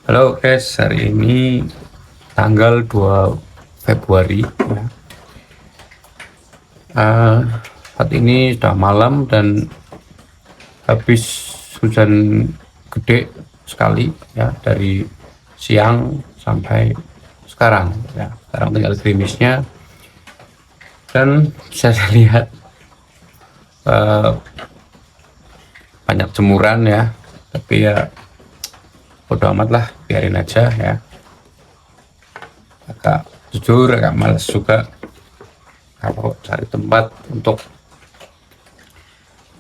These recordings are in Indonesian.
Halo guys, hari ini tanggal 2 Februari ya. Saat ini sudah malam dan habis hujan gede sekali ya, dari siang sampai sekarang ya. Sekarang tinggal gerimisnya dan saya lihat eh, banyak jemuran ya, tapi ya bodo amat lah, biarin aja ya. Agak males juga kalau cari tempat untuk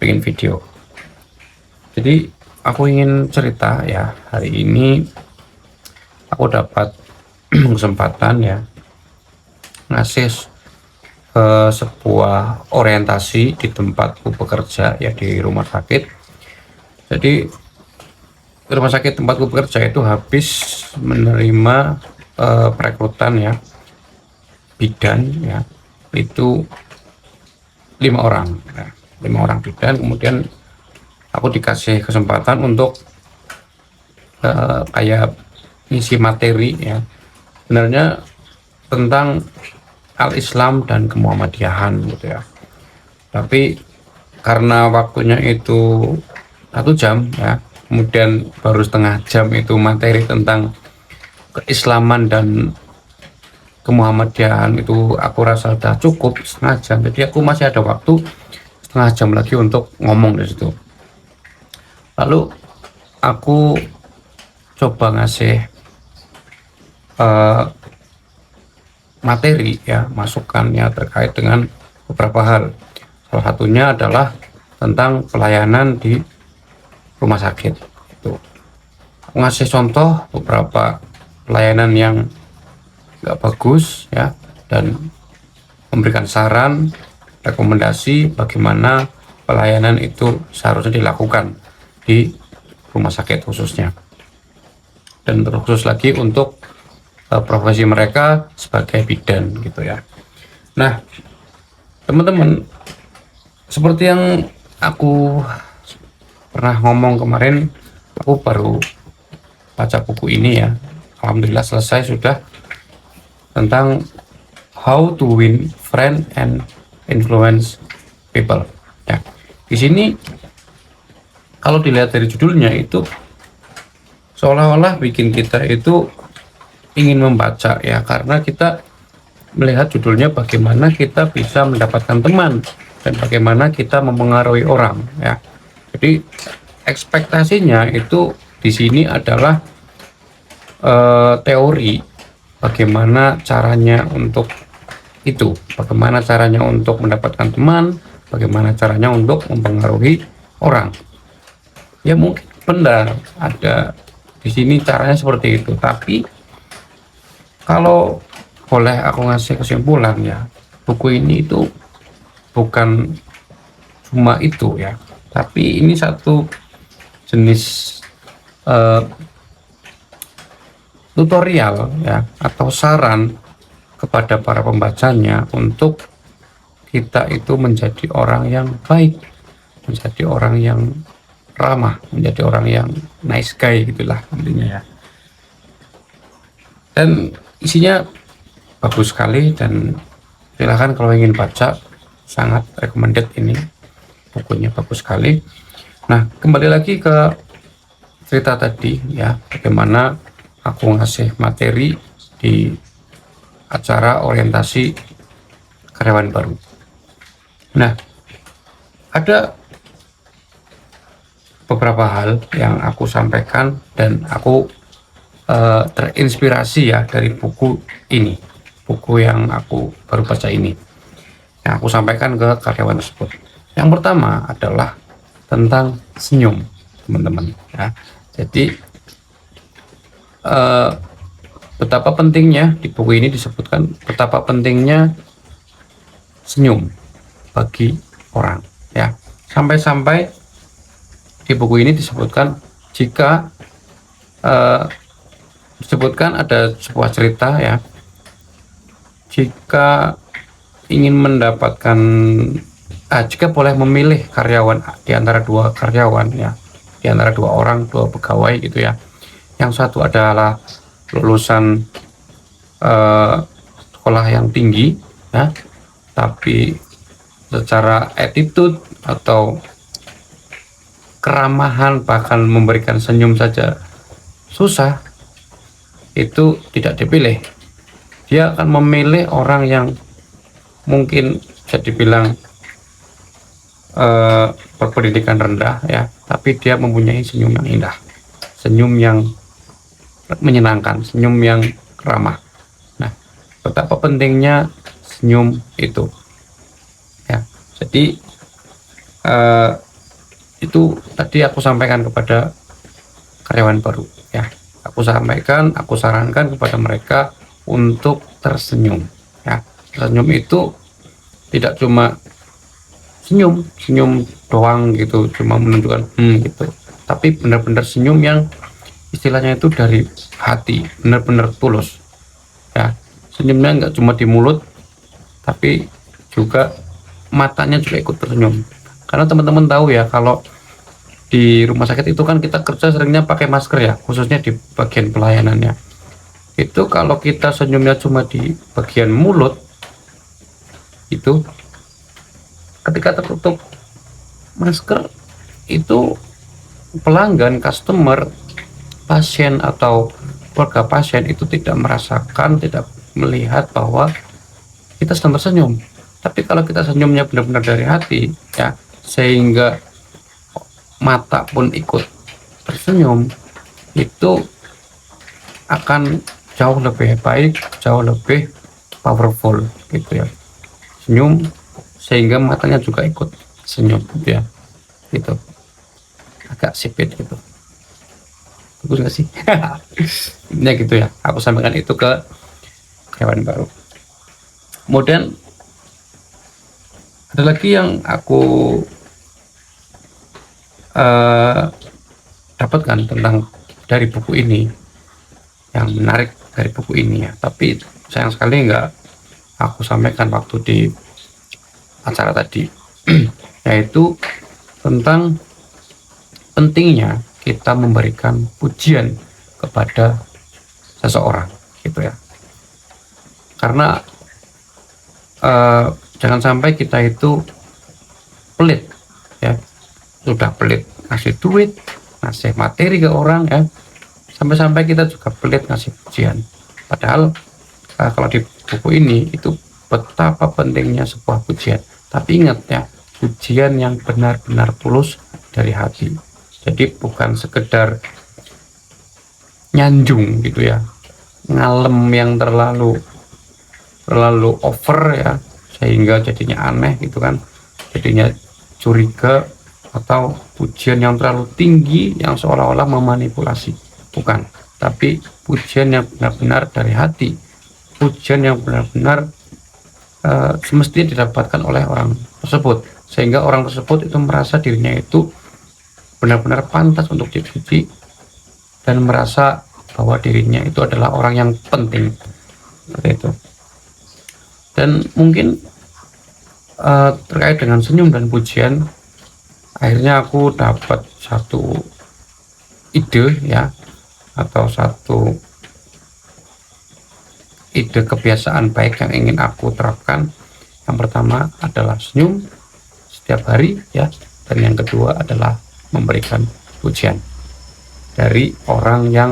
bikin video. Jadi aku ingin cerita ya, hari ini aku dapat kesempatan ya ngasih sebuah orientasi di tempatku bekerja ya, di rumah sakit. Jadi rumah sakit tempatku bekerja itu habis menerima perekrutan ya, bidan ya, itu 5 orang ya, 5 orang bidan. Kemudian aku dikasih kesempatan untuk kayak ngisi materi ya, sebenarnya tentang al-Islam dan kemuhammadiyahan gitu ya. Tapi karena waktunya itu 1 jam ya, kemudian baru setengah jam itu materi tentang keislaman dan kemuhammadiyahan, itu aku rasa sudah cukup setengah jam. Jadi aku masih ada waktu setengah jam lagi untuk ngomong di situ. Lalu aku coba ngasih materi ya, masukannya terkait dengan beberapa hal. Salah satunya adalah tentang pelayanan di rumah sakit. Itu aku ngasih contoh beberapa pelayanan yang nggak bagus ya, dan memberikan saran, rekomendasi bagaimana pelayanan itu seharusnya dilakukan di rumah sakit khususnya, dan terkhusus lagi untuk profesi mereka sebagai bidan gitu ya. Nah teman-teman, seperti yang aku pernah ngomong kemarin, aku baru baca buku ini ya, alhamdulillah selesai sudah, tentang how to win friend and influence people ya. Di sini kalau dilihat dari judulnya itu seolah-olah bikin kita itu ingin membaca ya, karena kita melihat judulnya bagaimana kita bisa mendapatkan teman dan bagaimana kita mempengaruhi orang ya. Jadi ekspektasinya itu di sini adalah teori bagaimana caranya untuk itu, bagaimana caranya untuk mendapatkan teman, bagaimana caranya untuk mempengaruhi orang. Ya mungkin benar ada di sini caranya seperti itu, tapi kalau boleh aku ngasih kesimpulan ya, buku ini itu bukan cuma itu ya, tapi ini satu jenis tutorial ya, atau saran kepada para pembacanya untuk kita itu menjadi orang yang baik, menjadi orang yang ramah, menjadi orang yang nice guy gitulah intinya ya. Dan isinya bagus sekali, dan silahkan kalau ingin baca, sangat recommended, ini bukunya bagus sekali. Nah kembali lagi ke cerita tadi ya, bagaimana aku ngasih materi di acara orientasi karyawan baru. Nah ada beberapa hal yang aku sampaikan dan aku terinspirasi ya dari buku ini, buku yang aku baru baca ini, yang aku sampaikan ke karyawan tersebut. Yang pertama adalah tentang senyum, teman-teman ya. Jadi betapa pentingnya, di buku ini disebutkan betapa pentingnya senyum bagi orang ya. Sampai-sampai di buku ini disebutkan, jika disebutkan ada sebuah cerita ya, jika ingin mendapatkan jika boleh memilih karyawan di antara 2 karyawan ya, di antara 2 orang, 2 pegawai gitu ya, yang satu adalah lulusan sekolah yang tinggi ya, tapi secara attitude atau keramahan, bahkan memberikan senyum saja susah, itu tidak dipilih. Dia akan memilih orang yang mungkin bisa dibilang berpendidikan rendah ya, tapi dia mempunyai senyum yang indah, senyum yang menyenangkan, senyum yang ramah. Nah, betapa pentingnya senyum itu ya. Jadi itu tadi aku sampaikan kepada karyawan baru ya. Aku sarankan kepada mereka untuk tersenyum ya. Tersenyum itu tidak cuma senyum doang gitu, cuma menunjukkan gitu, tapi benar-benar senyum yang istilahnya itu dari hati, benar-benar tulus ya. Senyumnya nggak cuma di mulut, tapi juga matanya juga ikut tersenyum. Karena teman-teman tahu ya, kalau di rumah sakit itu kan kita kerja seringnya pakai masker ya, khususnya di bagian pelayanannya. Itu kalau kita senyumnya cuma di bagian mulut, itu ketika tertutup masker, itu pelanggan, customer, pasien atau keluarga pasien itu tidak merasakan, tidak melihat bahwa kita sedang tersenyum. Tapi kalau kita senyumnya benar-benar dari hati ya, sehingga mata pun ikut tersenyum, itu akan jauh lebih baik, jauh lebih powerful gitu ya. Senyum sehingga matanya juga ikut senyum gitu ya, gitu. Agak sipit gitu, bagus gak sih? Ya gitu ya, aku sampaikan itu ke karyawan baru. Kemudian ada lagi yang aku dapatkan tentang dari buku ini, yang menarik dari buku ini ya, tapi sayang sekali nggak aku sampaikan waktu di acara tadi, yaitu tentang pentingnya kita memberikan pujian kepada seseorang gitu ya. Karena jangan sampai kita itu pelit ya, sudah pelit ngasih duit, ngasih materi ke orang ya, sampai-sampai kita juga pelit ngasih pujian. Padahal kalau di buku ini itu betapa pentingnya sebuah pujian. Tapi ingat ya, pujian yang benar-benar tulus dari hati. Jadi bukan sekedar nyanjung gitu ya, ngalem yang terlalu over ya, sehingga jadinya aneh gitu kan, jadinya curiga, atau pujian yang terlalu tinggi yang seolah-olah memanipulasi. Bukan, tapi pujian yang benar-benar dari hati, pujian yang benar-benar semestinya didapatkan oleh orang tersebut, sehingga orang tersebut itu merasa dirinya itu benar-benar pantas untuk dipuji dan merasa bahwa dirinya itu adalah orang yang penting, seperti itu. Dan mungkin terkait dengan senyum dan pujian, akhirnya aku dapat satu ide ya, atau satu ide kebiasaan baik yang ingin aku terapkan. Yang pertama adalah senyum setiap hari ya, dan yang kedua adalah memberikan pujian dari orang yang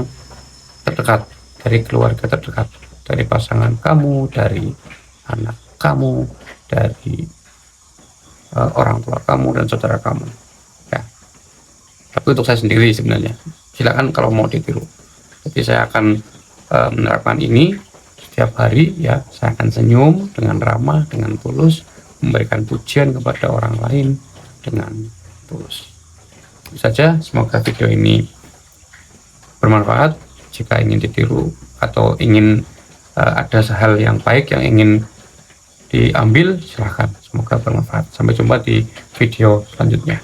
terdekat, dari keluarga terdekat, dari pasangan kamu, dari anak kamu, dari orang tua kamu dan saudara kamu ya. Tapi untuk saya sendiri sebenarnya, silakan kalau mau ditiru. Jadi saya akan menerapkan ini setiap hari ya. Saya akan senyum dengan ramah, dengan tulus, memberikan pujian kepada orang lain dengan tulus. Itu saja, semoga video ini bermanfaat. Jika ingin ditiru atau ingin ada hal yang baik yang ingin diambil, silahkan. Semoga bermanfaat. Sampai jumpa di video selanjutnya.